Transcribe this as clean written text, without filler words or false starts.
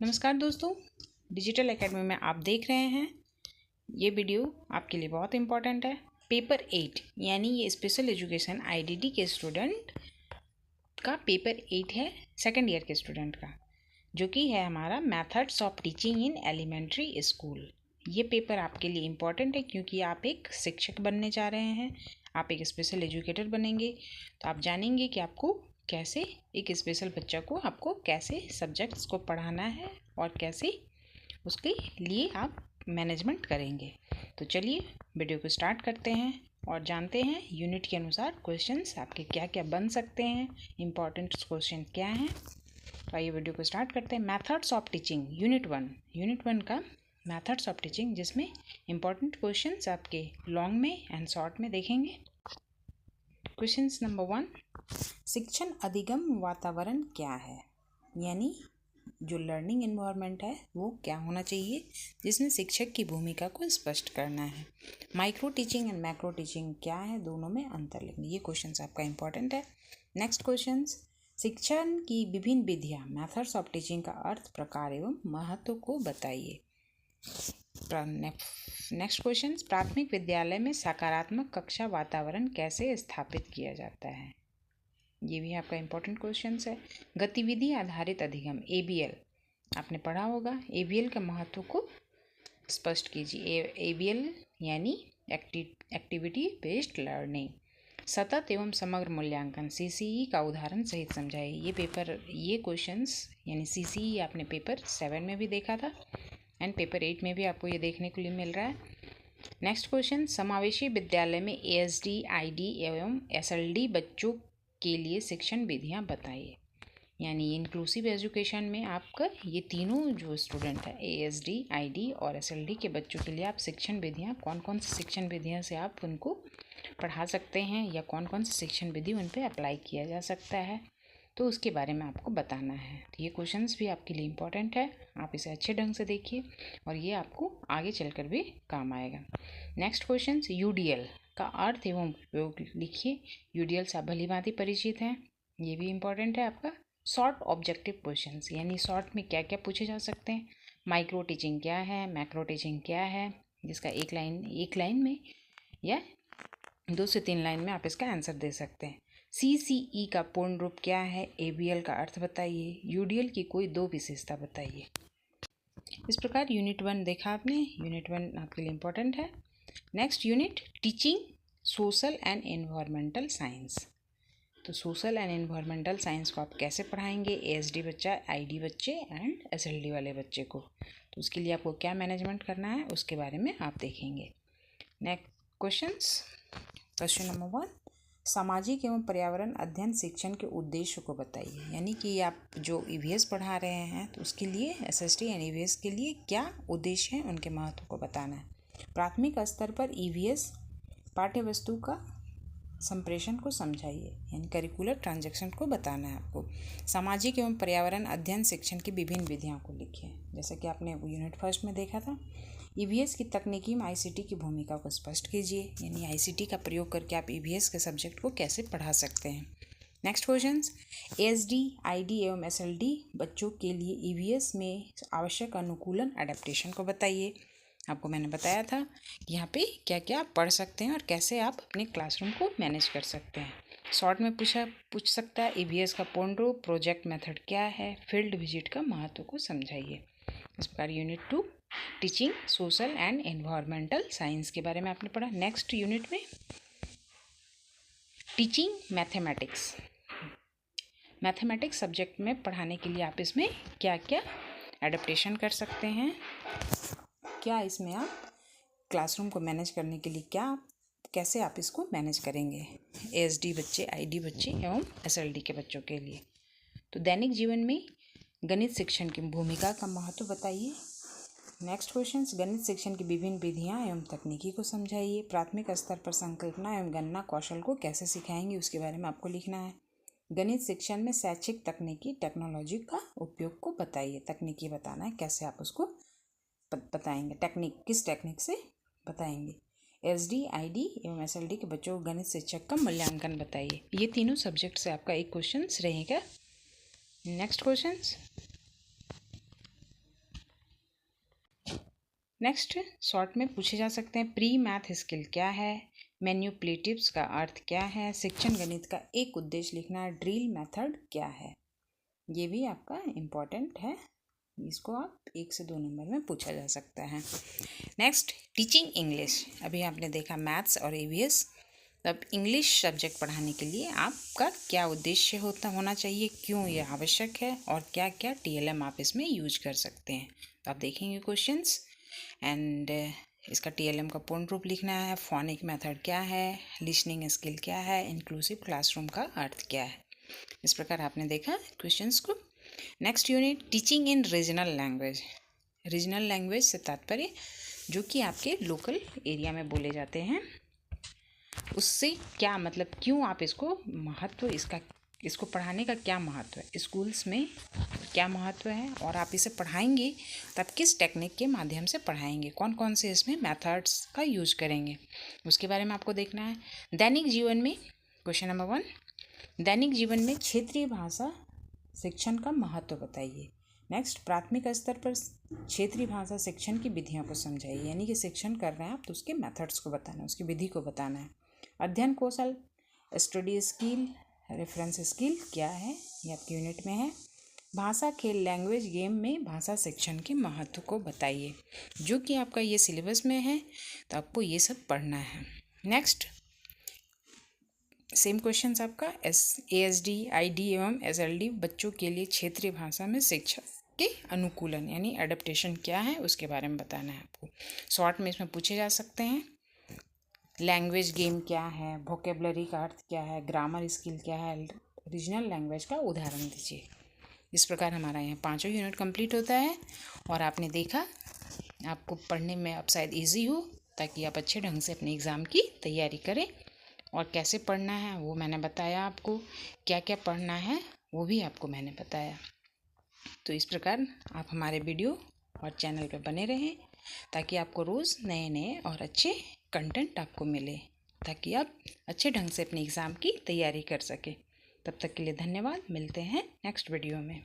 नमस्कार दोस्तों, digital academy में आप देख रहे हैं। ये वीडियो आपके लिए बहुत इम्पोर्टेंट है। पेपर 8 यानी ये स्पेशल एजुकेशन आईडीडी के स्टूडेंट का पेपर 8 है, सेकेंड ईयर के स्टूडेंट का, जो कि है हमारा methods of teaching in elementary school. ये पेपर आपके लिए इम्पोर्टेंट है क्योंकि आप एक शिक्षक बनने जा रहे हैं, आप एक स्पेशल एजुकेटर बनेंगे। तो आप जानेंगे कि आपको कैसे एक स्पेशल बच्चा को आपको कैसे सब्जेक्ट्स को पढ़ाना है और कैसे उसके लिए आप मैनेजमेंट करेंगे। तो चलिए वीडियो को स्टार्ट करते हैं और जानते हैं यूनिट के अनुसार क्वेश्चंस आपके क्या क्या बन सकते हैं, इम्पॉर्टेंट क्वेश्चन क्या हैं। तो आइए वीडियो को स्टार्ट करते हैं। Methods of teaching unit one का मेथड्स ऑफ टीचिंग, जिसमें इम्पॉर्टेंट क्वेश्चंस आपके लॉन्ग में एंड शॉर्ट में देखेंगे। क्वेश्चंस नंबर 1, शिक्षण अधिगम वातावरण क्या है, यानी जो लर्निंग एनवायरनमेंट है वो क्या होना चाहिए, जिसमें शिक्षक की भूमिका को स्पष्ट करना है। Micro teaching and macro teaching क्या है, दोनों में अंतर लिखना। ये क्वेश्चंस आपका इंपॉर्टेंट है। नेक्स्ट क्वेश्चंस, शिक्षण की विभिन्न विधियाँ, मेथड्स ऑफ टीचिंग का अर्थ, प्रकार एवं महत्व को बताइए। नेक्स्ट क्वेश्चन, प्राथमिक विद्यालय में सकारात्मक कक्षा वातावरण कैसे स्थापित किया जाता है, ये भी आपका इम्पोर्टेंट क्वेश्चन है। गतिविधि आधारित अधिगम ABL आपने पढ़ा होगा, ABL के महत्व को स्पष्ट कीजिए। ABL यानी एक्टिविटी बेस्ड लर्निंग। सतत एवं समग्र मूल्यांकन CCE का उदाहरण सहित समझाइए। ये क्वेश्चंस यानी CCE आपने पेपर 7 में भी देखा था एंड पेपर 8 में भी आपको ये देखने के लिए मिल रहा है। नेक्स्ट क्वेश्चन, समावेशी विद्यालय में ASD, ID एवं SLD बच्चों के लिए शिक्षण विधियाँ बताइए। यानी इंक्लूसिव एजुकेशन में आपका ये तीनों जो स्टूडेंट है ASD, ID और SLD के बच्चों के लिए आप शिक्षण विधियाँ, कौन कौन सी शिक्षण विधियाँ से आप उनको पढ़ा सकते हैं या कौन कौन सी शिक्षण विधि उन पर अप्लाई किया जा सकता है, तो उसके बारे में आपको बताना है। तो ये क्वेश्चंस भी आपके लिए इम्पोर्टेंट है, आप इसे अच्छे ढंग से देखिए और ये आपको आगे चलकर भी काम आएगा। नेक्स्ट क्वेश्चन, UDL का अर्थ एवं उपयोग लिखिए। UDL से आप भली भांति परिचित हैं, ये भी इम्पोर्टेंट है आपका। शॉर्ट ऑब्जेक्टिव क्वेश्चंस, यानी शॉर्ट में क्या क्या पूछे जा सकते हैं। माइक्रो टीचिंग क्या है, मैक्रो टीचिंग क्या है, जिसका एक लाइन में या 2 से 3 लाइन में आप इसका आंसर दे सकते हैं। CCE का पूर्ण रूप क्या है, ABL का अर्थ बताइए, UDL की कोई 2 विशेषता बताइए। इस प्रकार यूनिट 1 देखा आपने, यूनिट 1 आपके लिए इम्पोर्टेंट है। Next unit, teaching social and environmental science. तो सोशल एंड एनवायरमेंटल साइंस को आप कैसे पढ़ाएंगे, ASD बच्चा, ID बच्चे एंड SLD वाले बच्चे को, तो उसके लिए आपको क्या मैनेजमेंट करना है उसके बारे में आप देखेंगे। नेक्स्ट क्वेश्चन नंबर 1, सामाजिक एवं पर्यावरण अध्ययन शिक्षण के उद्देश्य को बताइए। यानी कि आप जो EVS पढ़ा रहे हैं तो उसके लिए SST एंड EVS के लिए क्या उद्देश्य हैं, उनके महत्व को बताना है। प्राथमिक स्तर पर EVS पाठ्य वस्तु का संप्रेषण को समझाइए, यानी करिकुलर ट्रांजैक्शन को बताना है आपको। सामाजिक एवं पर्यावरण अध्ययन शिक्षण की विभिन्न विधियों को लिखिए, जैसा कि आपने यूनिट 1 में देखा था। EVS की तकनीकी में ICT की भूमिका को स्पष्ट कीजिए, यानी ICT का प्रयोग करके आप EVS के सब्जेक्ट को कैसे पढ़ा सकते हैं। नेक्स्ट क्वेश्चन, ASD, ID एवं SLD बच्चों के लिए EVS में आवश्यक अनुकूलन एडेप्टेशन को बताइए। आपको मैंने बताया था कि यहाँ पे क्या क्या आप पढ़ सकते हैं और कैसे आप अपने क्लासरूम को मैनेज कर सकते हैं। शॉर्ट में पूछ सकता है EVS का पूर्ण रूप, प्रोजेक्ट मेथड क्या है, फील्ड विजिट का महत्व को समझाइए। इस प्रकार unit 2 teaching social and environmental science के बारे में आपने पढ़ा। नेक्स्ट यूनिट में टीचिंग मैथमेटिक्स सब्जेक्ट में पढ़ाने के लिए आप इसमें क्या क्या एडेप्टेशन कर सकते हैं, क्या इसमें आप क्लासरूम को मैनेज करने के लिए कैसे आप इसको मैनेज करेंगे, ASD बच्चे, ID बच्चे एवं SLD के बच्चों के लिए। तो दैनिक जीवन में गणित शिक्षण की भूमिका का महत्व बताइए। नेक्स्ट क्वेश्चन, गणित शिक्षण की विभिन्न विधियाँ एवं तकनीकी को समझाइए। प्राथमिक स्तर पर संकल्पना एवं गणना कौशल को कैसे सिखाएंगे, उसके बारे में आपको लिखना है। गणित शिक्षण में शैक्षिक टेक्नोलॉजी का उपयोग को बताइए, तकनीकी बताना है कैसे आप उसको बताएंगे, किस टेक्निक से बताएंगे। SD, ID एवं SLD के बच्चों को गणित शिक्षक का मूल्यांकन बताइए। ये तीनों सब्जेक्ट से आपका एक क्वेश्चन रहेगा। नेक्स्ट क्वेश्चन, नेक्स्ट शॉर्ट में पूछे जा सकते हैं प्री मैथ स्किल क्या है, मैन्युपुलेटिव्स का अर्थ क्या है, शिक्षण गणित का एक उद्देश्य लिखना, ड्रिल मेथड क्या है। ये भी आपका इम्पॉर्टेंट है, इसको आप 1 से 2 नंबर में पूछा जा सकता है। Next teaching English. अभी आपने देखा मैथ्स और EVS। अब इंग्लिश सब्जेक्ट पढ़ाने के लिए आपका क्या उद्देश्य होना चाहिए, क्यों ये आवश्यक है और क्या क्या TLM आप इसमें यूज कर सकते हैं। तो आप देखेंगे क्वेश्चंस एंड इसका TLM का पूर्ण रूप लिखना है, फोनिक मेथड क्या है, लिसनिंग स्किल क्या है, इंक्लूसिव क्लासरूम का अर्थ क्या है। इस प्रकार आपने देखा क्वेश्चंस को। Next unit teaching in regional language. Regional language से तात्पर्य जो कि आपके लोकल एरिया में बोले जाते हैं, उससे क्या मतलब, क्यों आप इसको महत्व, इसको पढ़ाने का क्या महत्व है, स्कूल्स में क्या महत्व है और आप इसे पढ़ाएंगे तब किस टेक्निक के माध्यम से पढ़ाएंगे, कौन कौन से इसमें मेथड्स का यूज करेंगे, उसके बारे में आपको देखना है। दैनिक जीवन में क्वेश्चन नंबर 1, दैनिक जीवन में क्षेत्रीय भाषा शिक्षण का महत्व बताइए। नेक्स्ट प्राथमिक स्तर पर क्षेत्रीय भाषा शिक्षण की विधियों को समझाइए, यानी कि शिक्षण कर रहे हैं आप तो उसके मेथड्स को बताना है, उसकी विधि को बताना है। अध्ययन कौशल स्टडी स्किल रेफरेंस स्किल क्या है, ये आपकी यूनिट में है। भाषा खेल लैंग्वेज गेम में भाषा शिक्षण के महत्व को बताइए, जो कि आपका ये सिलेबस में है तो आपको ये सब पढ़ना है। नेक्स्ट सेम क्वेश्चंस आपका ASD ID एवं SLD बच्चों के लिए क्षेत्रीय भाषा में शिक्षा के अनुकूलन यानी एडेप्टेशन क्या है उसके बारे में बताना है आपको। शॉर्ट में इसमें पूछे जा सकते हैं लैंग्वेज गेम क्या है, वोकेबलरी का अर्थ क्या है, ग्रामर स्किल क्या है, रीजनल लैंग्वेज का उदाहरण दीजिए। इस प्रकार हमारा यहाँ 5 यूनिट कंप्लीट होता है और आपने देखा आपको पढ़ने में अब शायद ईजी हो, ताकि आप अच्छे ढंग से अपने एग्ज़ाम की तैयारी करें। और कैसे पढ़ना है वो मैंने बताया आपको, क्या क्या पढ़ना है वो भी आपको मैंने बताया। तो इस प्रकार आप हमारे वीडियो और चैनल पे बने रहें ताकि आपको रोज़ नए नए और अच्छे कंटेंट आपको मिले, ताकि आप अच्छे ढंग से अपने एग्ज़ाम की तैयारी कर सकें। तब तक के लिए धन्यवाद, मिलते हैं नेक्स्ट वीडियो में।